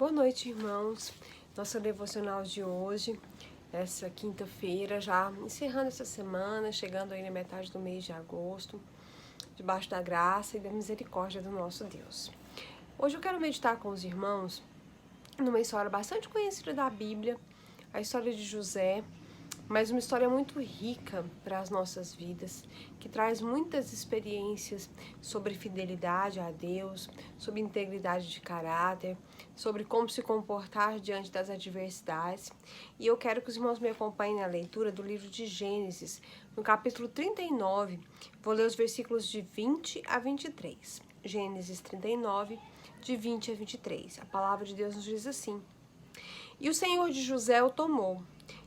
Boa noite, irmãos. Nossa devocional de hoje, essa quinta-feira, já encerrando essa semana, chegando aí na metade do mês de agosto, debaixo da graça e da misericórdia do nosso Deus. Hoje eu quero meditar com os irmãos numa história bastante conhecida da Bíblia, a história de José, mas uma história muito rica para as nossas vidas, que traz muitas experiências sobre fidelidade a Deus, sobre integridade de caráter, sobre como se comportar diante das adversidades. E eu quero que os irmãos me acompanhem na leitura do livro de Gênesis, no capítulo 39. Vou ler os versículos de 20 a 23. Gênesis 39, de 20 a 23. A palavra de Deus nos diz assim: E o Senhor de José o tomou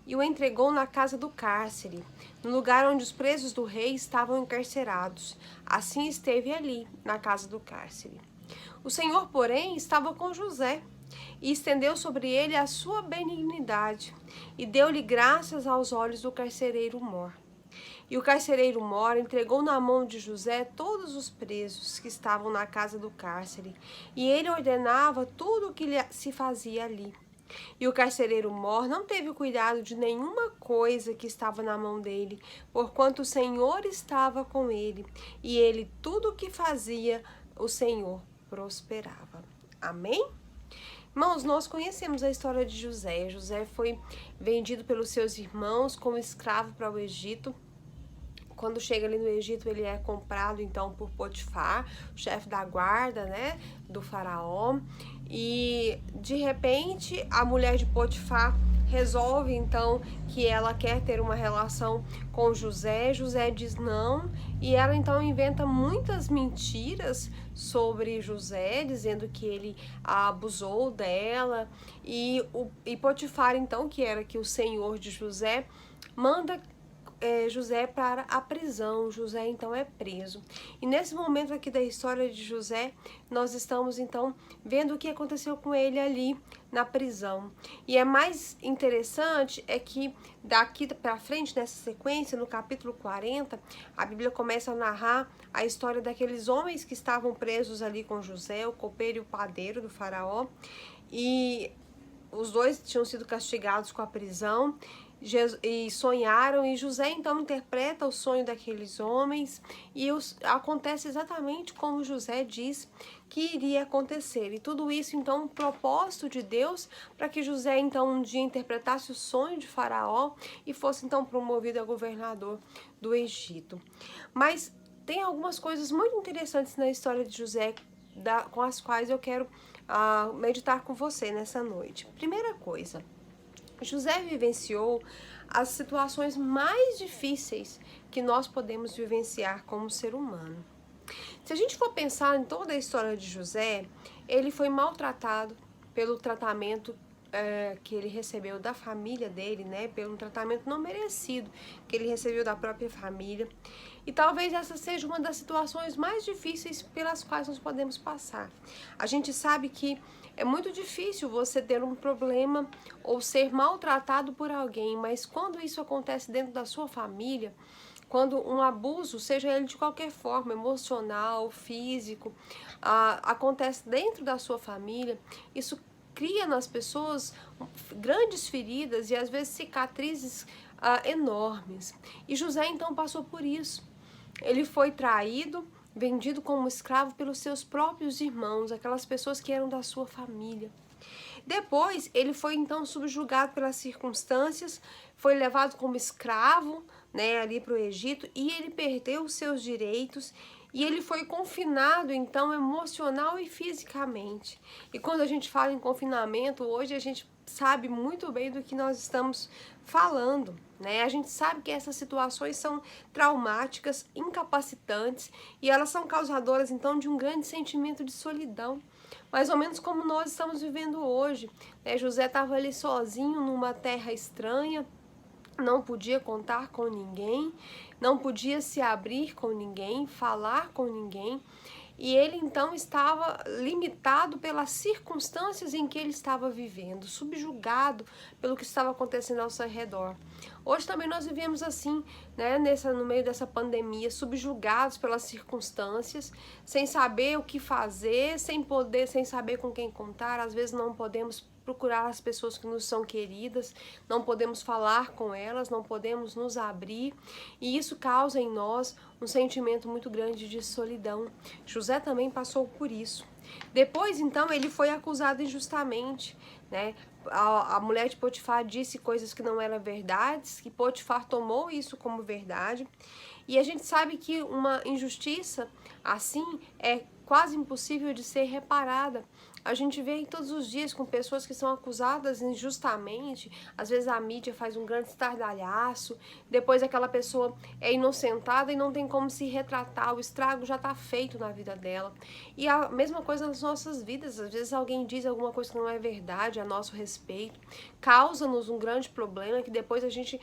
e o entregou na casa do cárcere, no lugar onde os presos do rei estavam encarcerados. Assim esteve ali, na casa do cárcere. O Senhor, porém, estava com José, e estendeu sobre ele a sua benignidade, e deu-lhe graças aos olhos do carcereiro mor. E o carcereiro mor entregou na mão de José todos os presos que estavam na casa do cárcere, e ele ordenava tudo o que se fazia ali. E o carcereiro mor não teve cuidado de nenhuma coisa que estava na mão dele, porquanto o Senhor estava com ele, e ele tudo o que fazia, o Senhor prosperava. Amém? Irmãos, nós conhecemos a história de José. José foi vendido pelos seus irmãos como escravo para o Egito. Quando chega ali no Egito, ele é comprado então por Potifar, o chefe da guarda, né, do faraó. E de repente a mulher de Potifar resolve então que ela quer ter uma relação com José. José diz não, e ela então inventa muitas mentiras sobre José, dizendo que ele abusou dela. E Potifar então, que era que o senhor de José, manda José para a prisão. José então é preso. E nesse momento aqui da história de José, nós estamos então vendo o que aconteceu com ele ali na prisão. E é mais interessante é que daqui para frente, nessa sequência, no capítulo 40, a Bíblia começa a narrar a história daqueles homens que estavam presos ali com José, o copeiro e o padeiro do faraó. E os dois tinham sido castigados com a prisão e sonharam, e José então interpreta o sonho daqueles homens, e acontece exatamente como José diz que iria acontecer. E tudo isso então um propósito de Deus para que José então um dia interpretasse o sonho de Faraó e fosse então promovido a governador do Egito. Mas tem algumas coisas muito interessantes na história de José com as quais eu quero meditar com você nessa noite. Primeira coisa, José vivenciou as situações mais difíceis que nós podemos vivenciar como ser humano. Se a gente for pensar em toda a história de José, ele foi maltratado pelo tratamento que ele recebeu da família dele, né? Pelo tratamento não merecido que ele recebeu da própria família. E talvez essa seja uma das situações mais difíceis pelas quais nós podemos passar. A gente sabe que é muito difícil você ter um problema ou ser maltratado por alguém, mas quando isso acontece dentro da sua família, quando um abuso, seja ele de qualquer forma, emocional, físico, acontece dentro da sua família, isso cria nas pessoas grandes feridas e às vezes cicatrizes enormes. E José então passou por isso. Ele foi traído, vendido como escravo pelos seus próprios irmãos, aquelas pessoas que eram da sua família. Depois, ele foi então subjugado pelas circunstâncias, foi levado como escravo, né, ali para o Egito, e ele perdeu os seus direitos, e ele foi confinado então emocional e fisicamente. E quando a gente fala em confinamento, hoje a gente sabe muito bem do que nós estamos falando, né? A gente sabe que essas situações são traumáticas, incapacitantes, e elas são causadoras então de um grande sentimento de solidão, mais ou menos como nós estamos vivendo hoje, né? José estava ali sozinho numa terra estranha, não podia contar com ninguém, não podia se abrir com ninguém, falar com ninguém, e ele então estava limitado pelas circunstâncias em que ele estava vivendo, subjugado pelo que estava acontecendo ao seu redor. Hoje também nós vivemos assim, né, no meio dessa pandemia, subjugados pelas circunstâncias, sem saber o que fazer, sem saber com quem contar. Às vezes não podemos procurar as pessoas que nos são queridas, não podemos falar com elas, não podemos nos abrir, e isso causa em nós um sentimento muito grande de solidão. José também passou por isso. Depois, então, ele foi acusado injustamente, né? A mulher de Potifar disse coisas que não eram verdades, que Potifar tomou isso como verdade, e a gente sabe que uma injustiça assim é quase impossível de ser reparada. A gente vê todos os dias com pessoas que são acusadas injustamente, às vezes a mídia faz um grande estardalhaço, depois aquela pessoa é inocentada e não tem como se retratar, o estrago já está feito na vida dela. E a mesma coisa nas nossas vidas, às vezes alguém diz alguma coisa que não é verdade a nosso respeito, causa-nos um grande problema que depois a gente,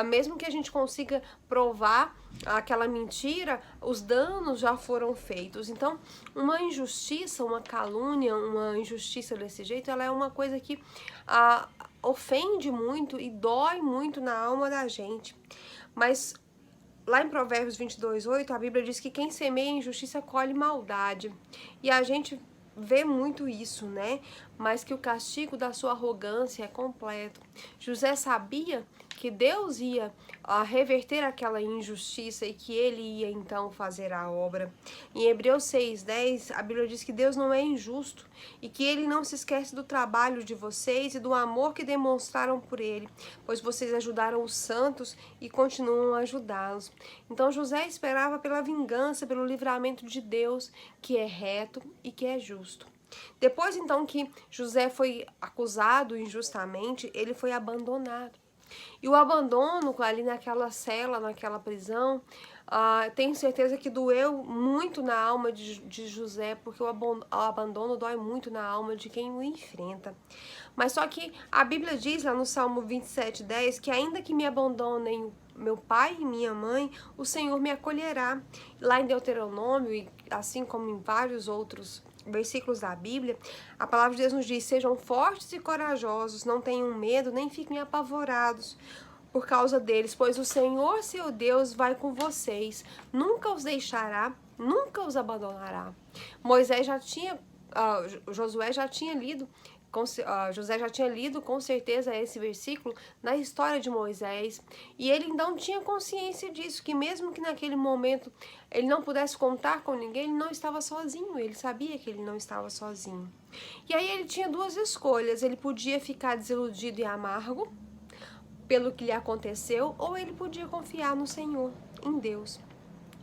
mesmo que a gente consiga provar aquela mentira, os danos já foram feitos. Então, uma injustiça, uma calúnia, uma injustiça desse jeito, ela é uma coisa que ofende muito e dói muito na alma da gente. Mas lá em Provérbios 22:8, a Bíblia diz que quem semeia injustiça colhe maldade. E a gente vê muito isso, né? Mas que o castigo da sua arrogância é completo. José sabia que Deus ia reverter aquela injustiça e que ele ia então fazer a obra. Em Hebreus 6:10, a Bíblia diz que Deus não é injusto e que ele não se esquece do trabalho de vocês e do amor que demonstraram por ele, pois vocês ajudaram os santos e continuam a ajudá-los. Então José esperava pela vingança, pelo livramento de Deus, que é reto e que é justo. Depois então que José foi acusado injustamente, ele foi abandonado. E o abandono ali naquela cela, naquela prisão, tenho certeza que doeu muito na alma de José, porque o abandono dói muito na alma de quem o enfrenta. Mas só que a Bíblia diz lá no Salmo 27:10 que ainda que me abandonem meu pai e minha mãe, o Senhor me acolherá. Lá em Deuteronômio, e assim como em vários outros versículos da Bíblia, a palavra de Deus nos diz: sejam fortes e corajosos, não tenham medo, nem fiquem apavorados por causa deles, pois o Senhor, seu Deus, vai com vocês, nunca os deixará, nunca os abandonará. Josué já tinha lido, José já tinha lido com certeza esse versículo na história de Moisés, e ele então tinha consciência disso, que mesmo que naquele momento ele não pudesse contar com ninguém, ele não estava sozinho, ele sabia que ele não estava sozinho. E aí ele tinha duas escolhas: ele podia ficar desiludido e amargo pelo que lhe aconteceu, ou ele podia confiar no Senhor, em Deus.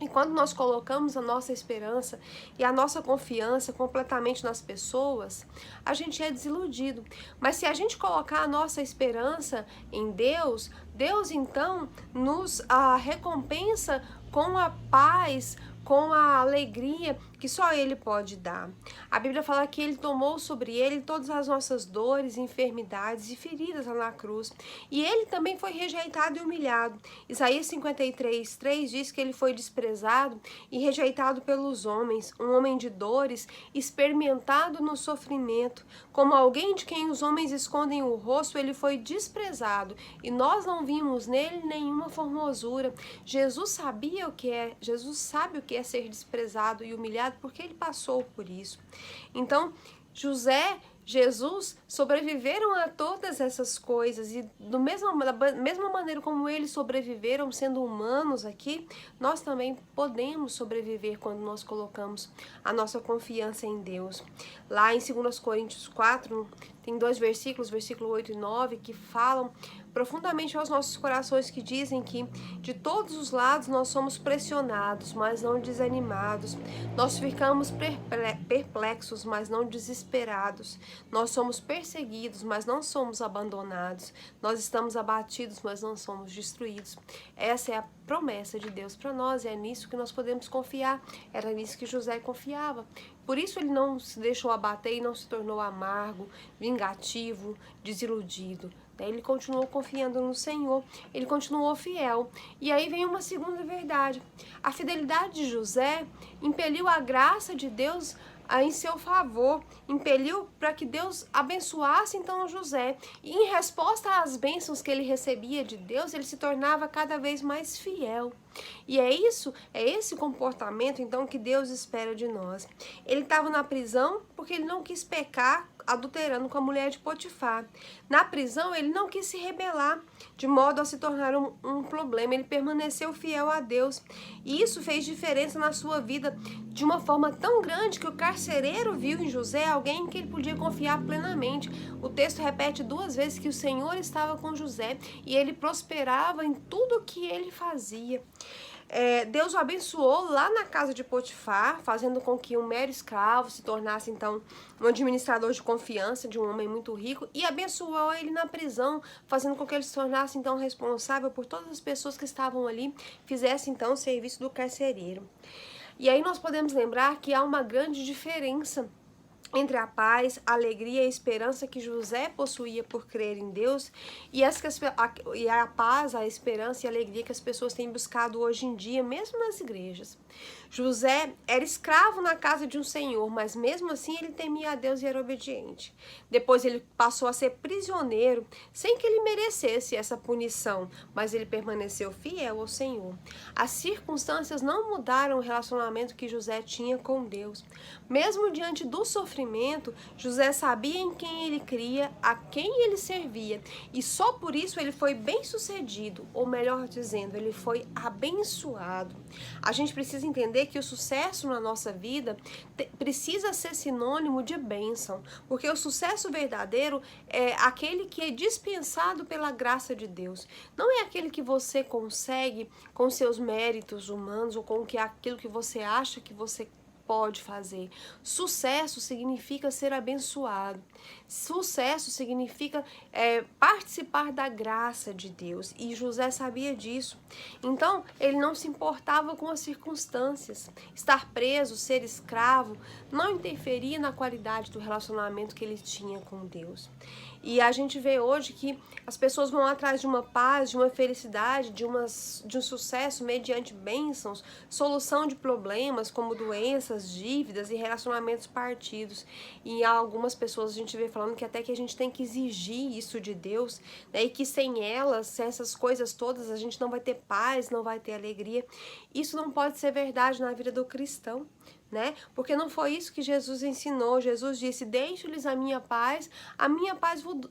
E quando nós colocamos a nossa esperança e a nossa confiança completamente nas pessoas, a gente é desiludido. Mas se a gente colocar a nossa esperança em Deus, Deus então nos recompensa com a paz, com a alegria que só Ele pode dar. A Bíblia fala que Ele tomou sobre Ele todas as nossas dores, enfermidades e feridas lá na cruz. E Ele também foi rejeitado e humilhado. Isaías 53:3 diz que Ele foi desprezado e rejeitado pelos homens, um homem de dores, experimentado no sofrimento. Como alguém de quem os homens escondem o rosto, Ele foi desprezado e nós não vimos nele nenhuma formosura. Jesus sabe o que é ser desprezado e humilhado, porque ele passou por isso. Então, Jesus sobreviveram a todas essas coisas, e da mesma maneira como eles sobreviveram sendo humanos aqui, nós também podemos sobreviver quando nós colocamos a nossa confiança em Deus. Lá em 2 Coríntios 4, tem 2 versículos, versículo 8 e 9, que falam profundamente aos nossos corações, que dizem que de todos os lados nós somos pressionados, mas não desanimados. Nós ficamos perplexos, mas não desesperados. Nós somos perseguidos, mas não somos abandonados. Nós estamos abatidos, mas não somos destruídos. Essa é a promessa de Deus para nós, e é nisso que nós podemos confiar. Era nisso que José confiava. Por isso ele não se deixou abater e não se tornou amargo, vingativo, desiludido. Ele continuou confiando no Senhor, ele continuou fiel. E aí vem uma segunda verdade. A fidelidade de José impeliu a graça de Deus em seu favor, impeliu para que Deus abençoasse então José. E em resposta às bênçãos que ele recebia de Deus, ele se tornava cada vez mais fiel. E é esse comportamento então que Deus espera de nós. Ele estava na prisão porque ele não quis pecar adulterando com a mulher de Potifar. Na prisão, ele não quis se rebelar, de modo a se tornar um problema. Ele permaneceu fiel a Deus. E isso fez diferença na sua vida de uma forma tão grande que o carcereiro viu em José alguém em que ele podia confiar plenamente. O texto repete 2 vezes que o Senhor estava com José e ele prosperava em tudo o que ele fazia. Deus o abençoou lá na casa de Potifar, fazendo com que um mero escravo se tornasse então um administrador de confiança de um homem muito rico, e abençoou ele na prisão, fazendo com que ele se tornasse então responsável por todas as pessoas que estavam ali, fizesse então o serviço do carcereiro. E aí nós podemos lembrar que há uma grande diferença entre a paz, a alegria e a esperança que José possuía por crer em Deus e a paz, a esperança e a alegria que as pessoas têm buscado hoje em dia, mesmo nas igrejas. José era escravo na casa de um senhor, mas mesmo assim ele temia a Deus e era obediente. Depois ele passou a ser prisioneiro, sem que ele merecesse essa punição, mas ele permaneceu fiel ao Senhor. As circunstâncias não mudaram o relacionamento que José tinha com Deus. Mesmo diante do sofrimento, José sabia em quem ele cria, a quem ele servia, e só por isso ele foi bem-sucedido, ou melhor dizendo, ele foi abençoado. A gente precisa entender que o sucesso na nossa vida precisa ser sinônimo de bênção, porque o sucesso verdadeiro é aquele que é dispensado pela graça de Deus. Não é aquele que você consegue com seus méritos humanos ou com aquilo que você acha que você pode fazer. Sucesso significa ser abençoado. Sucesso significa participar da graça de Deus. E José sabia disso. Então, ele não se importava com as circunstâncias. Estar preso, ser escravo, não interferia na qualidade do relacionamento que ele tinha com Deus. E a gente vê hoje que as pessoas vão atrás de uma paz, de uma felicidade, de um sucesso mediante bênçãos, solução de problemas como doenças, dívidas e relacionamentos partidos. E algumas pessoas a gente vê falando que até que a gente tem que exigir isso de Deus, né? E que sem elas, sem essas coisas todas, a gente não vai ter paz, não vai ter alegria. Isso não pode ser verdade na vida do cristão, né? Porque não foi isso que Jesus ensinou. Jesus disse: deixo-lhes a minha paz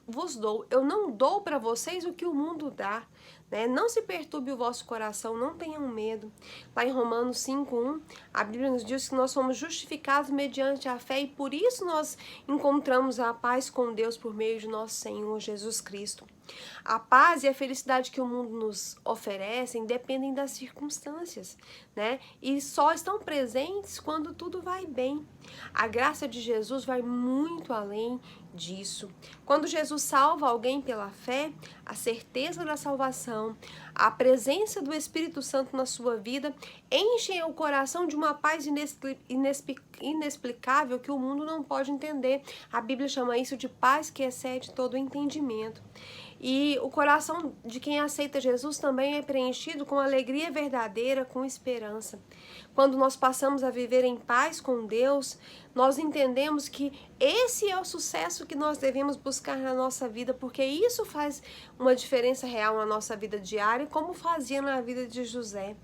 vos dou. Eu não dou para vocês o que o mundo dá, né? Não se perturbe o vosso coração, não tenham medo. Lá em Romanos 5:1, a Bíblia nos diz que nós somos justificados mediante a fé e por isso nós encontramos a paz com Deus por meio de nosso Senhor Jesus Cristo. A paz e a felicidade que o mundo nos oferece dependem das circunstâncias, né? E só estão presentes quando tudo vai bem. A graça de Jesus vai muito além disso. Quando Jesus salva alguém pela fé, a certeza da salvação, a presença do Espírito Santo na sua vida enchem o coração de uma paz inexplicável que o mundo não pode entender. A Bíblia chama isso de paz que excede todo o entendimento. E o coração de quem aceita Jesus também é preenchido com alegria verdadeira, com esperança. Quando nós passamos a viver em paz com Deus, nós entendemos que esse é o sucesso que nós devemos buscar na nossa vida, porque isso faz uma diferença real na nossa vida diária, como fazia na vida de José.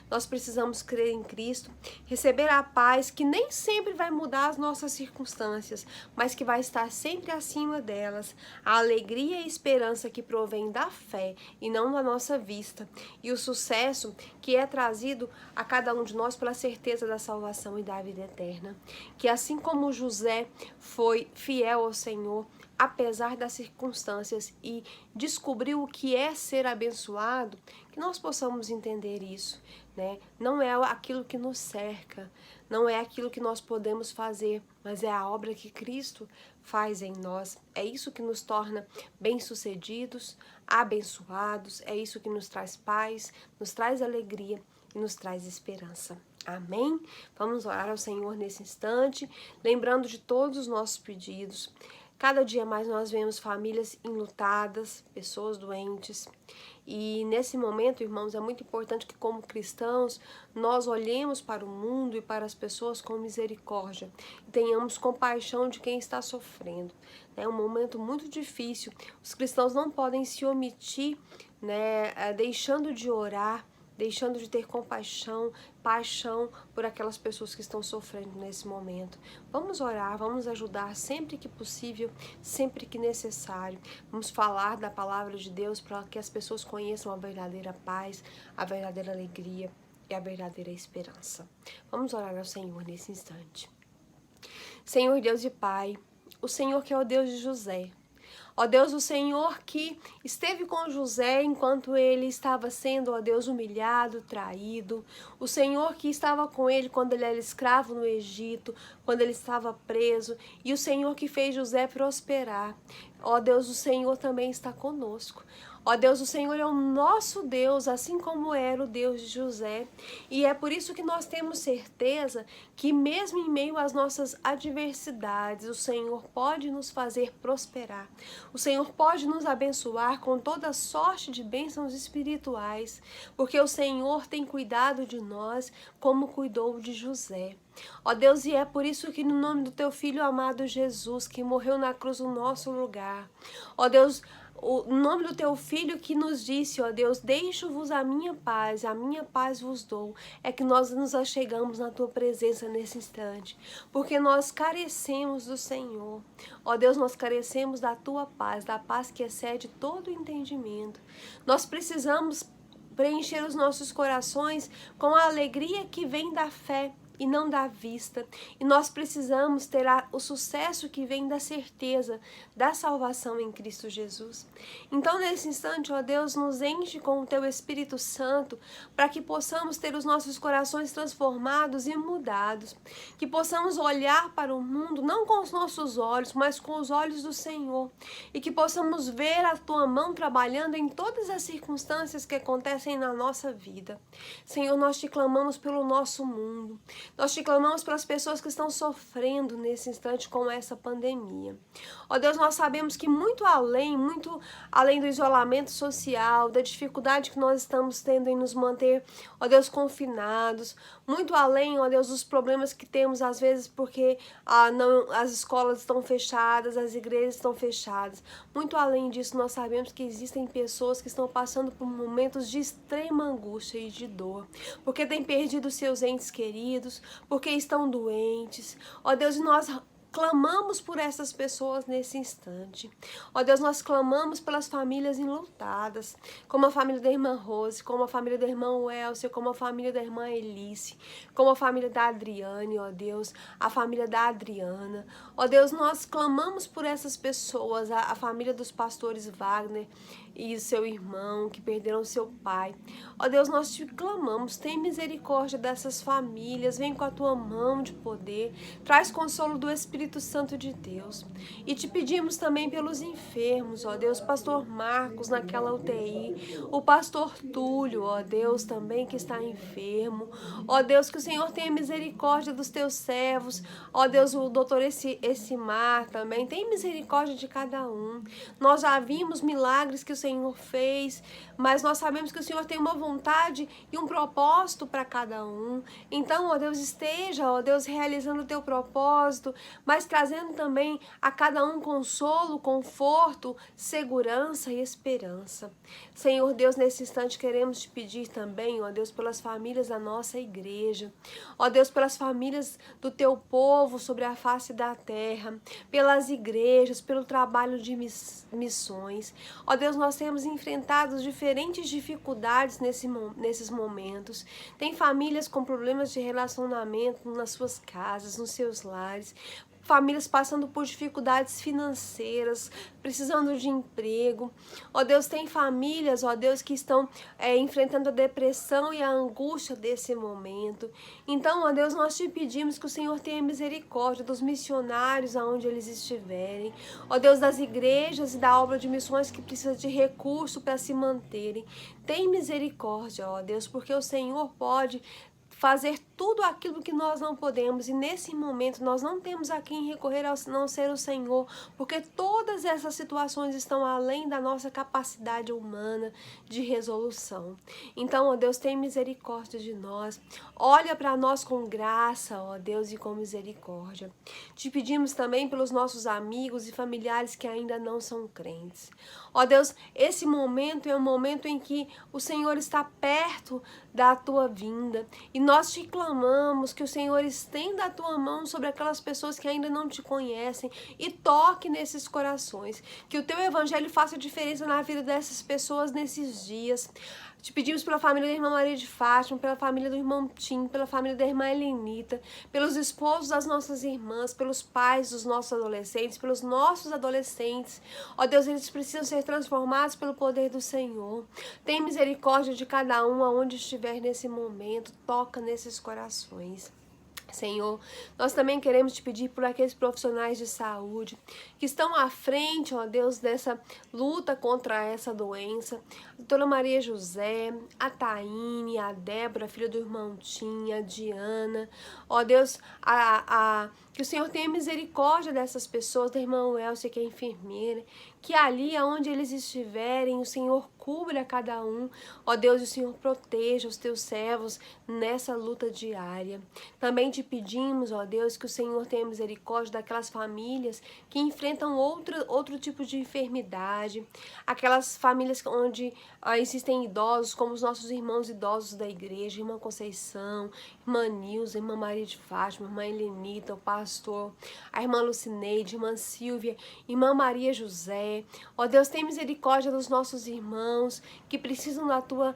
Nós precisamos crer em Cristo, receber a paz que nem sempre vai mudar as nossas circunstâncias, mas que vai estar sempre acima delas. A alegria e a esperança que provém da fé e não da nossa vista. E o sucesso que é trazido a cada um de nós pela certeza da salvação e da vida eterna. Que assim como José foi fiel ao Senhor, apesar das circunstâncias, e descobriu o que é ser abençoado, que nós possamos entender isso, né? Não é aquilo que nos cerca, não é aquilo que nós podemos fazer, mas é a obra que Cristo faz em nós. É isso que nos torna bem-sucedidos, abençoados, é isso que nos traz paz, nos traz alegria e nos traz esperança. Amém? Vamos orar ao Senhor nesse instante, lembrando de todos os nossos pedidos. Cada dia mais nós vemos famílias enlutadas, pessoas doentes. E nesse momento, irmãos, é muito importante que, como cristãos, nós olhemos para o mundo e para as pessoas com misericórdia e tenhamos compaixão de quem está sofrendo. É um momento muito difícil. Os cristãos não podem se omitir, né, deixando de orar, deixando de ter compaixão, paixão por aquelas pessoas que estão sofrendo nesse momento. Vamos orar, vamos ajudar sempre que possível, sempre que necessário. Vamos falar da palavra de Deus para que as pessoas conheçam a verdadeira paz, a verdadeira alegria e a verdadeira esperança. Vamos orar ao Senhor nesse instante. Senhor Deus e Pai, o Senhor que é o Deus de José, ó Deus, o Senhor que esteve com José enquanto ele estava sendo, ó Deus, humilhado, traído. O Senhor que estava com ele quando ele era escravo no Egito, quando ele estava preso. E o Senhor que fez José prosperar. Ó Deus, o Senhor também está conosco. Ó Deus, o Senhor é o nosso Deus, assim como era o Deus de José. E é por isso que nós temos certeza que mesmo em meio às nossas adversidades, o Senhor pode nos fazer prosperar. O Senhor pode nos abençoar com toda sorte de bênçãos espirituais, porque o Senhor tem cuidado de nós como cuidou de José. Ó Deus, e é por isso que no nome do teu Filho amado Jesus, que morreu na cruz no nosso lugar, ó Deus, o nome do teu Filho que nos disse, ó Deus, deixo-vos a minha paz vos dou, é que nós nos achegamos na tua presença nesse instante, porque nós carecemos do Senhor. Ó Deus, nós carecemos da tua paz, da paz que excede todo o entendimento. Nós precisamos preencher os nossos corações com a alegria que vem da fé e não da vista. E nós precisamos ter o sucesso que vem da certeza da salvação em Cristo Jesus. Então, nesse instante, ó Deus, nos enche com o teu Espírito Santo para que possamos ter os nossos corações transformados e mudados. Que possamos olhar para o mundo, não com os nossos olhos, mas com os olhos do Senhor. E que possamos ver a tua mão trabalhando em todas as circunstâncias que acontecem na nossa vida. Senhor, nós te clamamos pelo nosso mundo. Nós te clamamos pelas pessoas que estão sofrendo nesse instante com essa pandemia. Ó Deus, nós sabemos que muito além do isolamento social, da dificuldade que nós estamos tendo em nos manter, ó Deus, confinados, muito além, ó Deus, dos problemas que temos às vezes porque as escolas estão fechadas, as igrejas estão fechadas. Muito além disso, nós sabemos que existem pessoas que estão passando por momentos de extrema angústia e de dor, porque têm perdido seus entes queridos, porque estão doentes. Ó Deus, e nós clamamos por essas pessoas nesse instante. Ó Deus, nós clamamos pelas famílias enlutadas, como a família da irmã Rose, como a família da irmã Welcia, como a família da irmã Elice, como a família da Adriane, ó Deus, a família da Adriana. Ó Deus, nós clamamos por essas pessoas, a família dos pastores Wagner e o seu irmão que perderam seu pai. Ó Deus, nós te clamamos, tem misericórdia dessas famílias, vem com a tua mão de poder, traz consolo do Espírito Santo de Deus. E te pedimos também pelos enfermos, ó Deus, pastor Marcos naquela UTI, o pastor Túlio, ó Deus, também que está enfermo. Ó Deus, que o Senhor tenha misericórdia dos teus servos. Ó Deus, o doutor Essimar também, tem misericórdia de cada um. Nós já vimos milagres que o Senhor fez, mas nós sabemos que o Senhor tem uma vontade e um propósito para cada um. Então, ó Deus, esteja, ó Deus, realizando o teu propósito, mas trazendo também a cada um consolo, conforto, segurança e esperança. Senhor Deus, nesse instante queremos te pedir também, ó Deus, pelas famílias da nossa igreja, ó Deus, pelas famílias do teu povo sobre a face da terra, pelas igrejas, pelo trabalho de missões. Ó Deus, nós temos enfrentado diferentes dificuldades nesses momentos. Tem famílias com problemas de relacionamento nas suas casas, nos seus lares, famílias passando por dificuldades financeiras, precisando de emprego. Ó Deus, tem famílias, ó Deus, que estão enfrentando a depressão e a angústia desse momento. Então, ó Deus, nós te pedimos que o Senhor tenha misericórdia dos missionários aonde eles estiverem. Ó Deus, das igrejas e da obra de missões que precisa de recurso para se manterem. Tem misericórdia, ó Deus, porque o Senhor pode fazer tudo aquilo que nós não podemos. E nesse momento nós não temos a quem recorrer a não ser o Senhor, porque todas essas situações estão além da nossa capacidade humana de resolução. Então, ó Deus, tem misericórdia de nós. Olha para nós com graça, ó Deus, e com misericórdia. Te pedimos também pelos nossos amigos e familiares que ainda não são crentes. Ó Deus, esse momento é um momento em que o Senhor está perto da tua vinda e nós te clamamos que o Senhor estenda a tua mão sobre aquelas pessoas que ainda não te conhecem e toque nesses corações, que o teu evangelho faça diferença na vida dessas pessoas nesses dias. Te pedimos pela família da irmã Maria de Fátima, pela família do irmão Tim, pela família da irmã Helenita, pelos esposos das nossas irmãs, pelos pais dos nossos adolescentes, pelos nossos adolescentes. Ó Deus, eles precisam ser transformados pelo poder do Senhor. Tem misericórdia de cada um aonde estiver nesse momento. Toca nesses corações. Senhor, nós também queremos te pedir por aqueles profissionais de saúde que estão à frente, ó Deus, dessa luta contra essa doença. A doutora Maria José, a Taine, a Débora, filha do irmão Tim, a Diana. Ó Deus, que o Senhor tenha misericórdia dessas pessoas, da irmã Elcia, que é enfermeira, que ali aonde eles estiverem, o Senhor cubra cada um. Ó Deus, o Senhor proteja os teus servos nessa luta diária. Também te pedimos, ó Deus, que o Senhor tenha misericórdia daquelas famílias que enfrentam outro tipo de enfermidade, aquelas famílias onde existem idosos, como os nossos irmãos idosos da igreja, irmã Conceição, irmã Nilza, irmã Maria de Fátima, irmã Helenita, o pastor, a irmã Lucineide, irmã Silvia, irmã Maria José. Ó Deus, tem misericórdia dos nossos irmãos que precisam da tua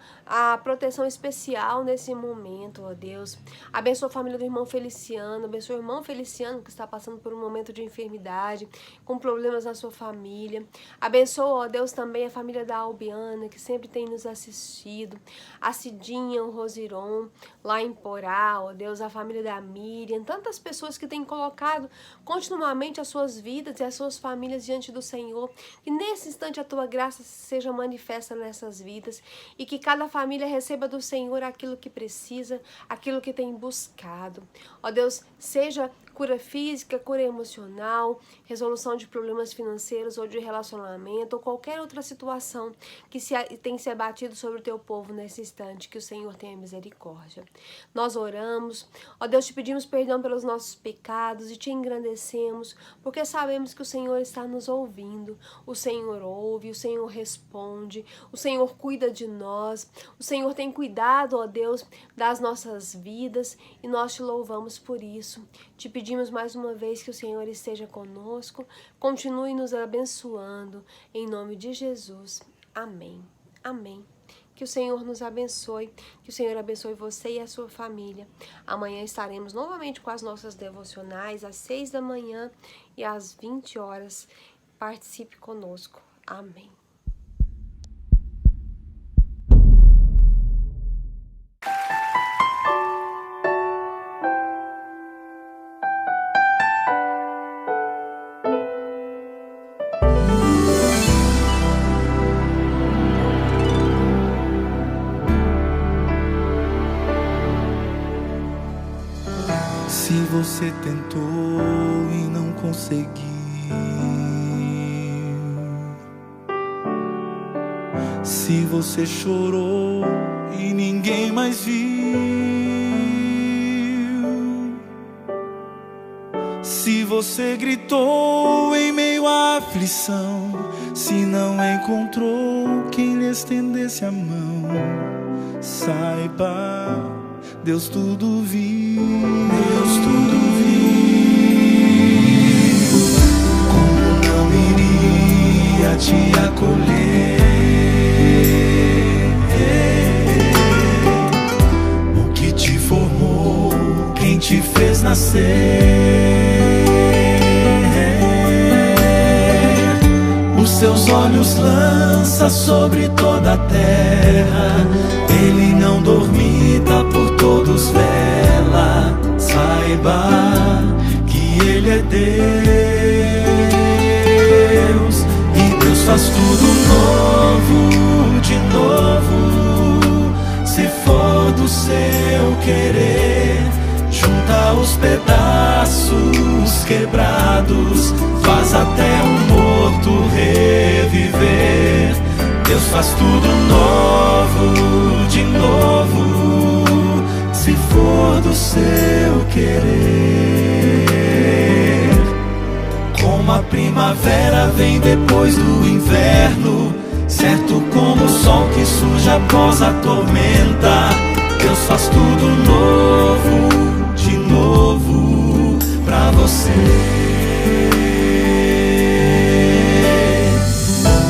proteção especial nesse momento, ó Deus. Abençoa a família do irmão Feliciano, abençoa o irmão Feliciano que está passando por um momento de enfermidade, com problemas na sua família. Abençoa, ó Deus, também a família da Albiana, que sempre tem nos assistido, a Cidinha, o Rosiron, lá em Porá, ó Deus, a família da Miriam, tantas pessoas que têm colocado continuamente as suas vidas e as suas famílias diante do Senhor. Que nesse instante a tua graça seja manifesta nessas vidas e que cada família receba do Senhor aquilo que precisa, aquilo que tem buscado. Ó Deus, seja cura física, cura emocional, resolução de problemas financeiros ou de relacionamento ou qualquer outra situação que tem se abatido sobre o teu povo nesse instante, que o Senhor tenha misericórdia. Nós oramos, ó Deus, te pedimos perdão pelos nossos pecados e te engrandecemos, porque sabemos que o Senhor está nos ouvindo, o Senhor ouve, o Senhor responde, o Senhor cuida de nós, o Senhor tem cuidado, ó Deus, das nossas vidas e nós te louvamos por isso. Te pedimos mais uma vez que o Senhor esteja conosco, continue nos abençoando, em nome de Jesus. Amém. Amém. Que o Senhor nos abençoe, que o Senhor abençoe você e a sua família. Amanhã estaremos novamente com as nossas devocionais, às 6 da manhã e às 20 horas. Participe conosco. Amém. Se você tentou e não conseguiu, se você chorou e ninguém mais viu, se você gritou em meio à aflição, se não encontrou quem lhe estendesse a mão, saiba, Deus tudo viu. Deus tudo viu. Como não iria te acolher? O que te formou, quem te fez nascer? Os seus olhos lança sobre toda a terra. Ele não dormita, por todos vela. Saiba que Ele é Deus, e Deus faz tudo novo, de novo, se for do seu querer. junta os pedaços quebrados, faz até um morto reviver. Deus faz tudo novo, de novo, se for do seu querer. Como a primavera vem depois do inverno, certo como o sol que surge após a tormenta. Deus faz tudo novo, de novo, pra você.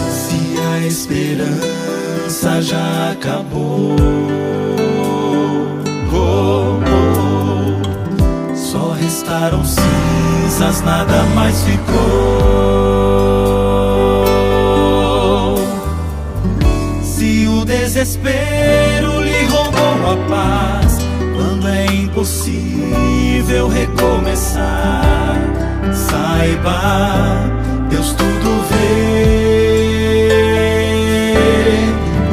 Se a esperança já acabou, só restaram cinzas, nada mais ficou. Se o desespero lhe roubou a paz, quando é impossível recomeçar, saiba, Deus tudo vê.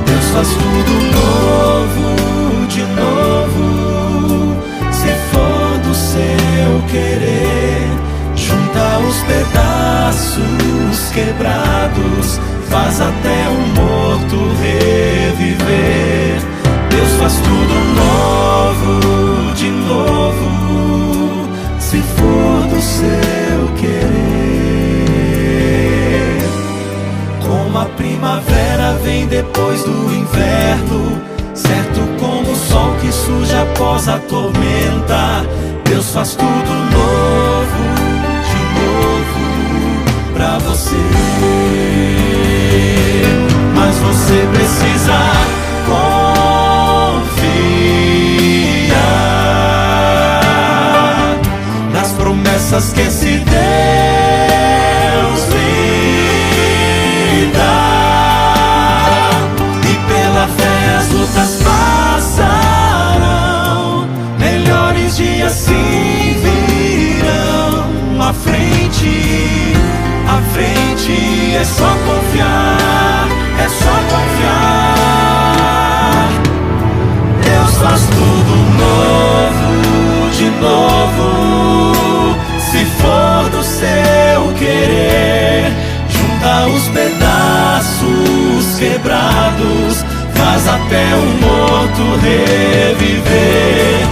Deus faz tudo novo, de novo, se for do seu querer. Junta os pedaços quebrados, faz até um morto reviver. Deus faz tudo novo, de novo, se for do seu querer. Como a primavera vem depois do inverno, certo como o sol que surge após a tormenta. Deus faz tudo novo, de novo, pra você. Mas você precisa confiar nas promessas que esse Deus lhe dá, e pela fé as lutas passarão, melhores dias sim virão. À frente é só confiar, é só confiar. Deus faz tudo novo, de novo, se for do seu querer. Junta os pedaços quebrados, faz até um morto reviver.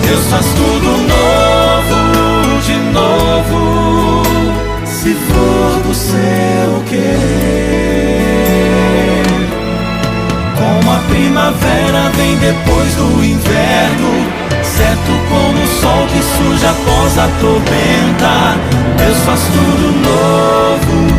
Deus faz tudo novo, de novo, se for do seu querer. Como a primavera vem depois do inverno, certo como o sol que surge após a tormenta. Deus faz tudo novo,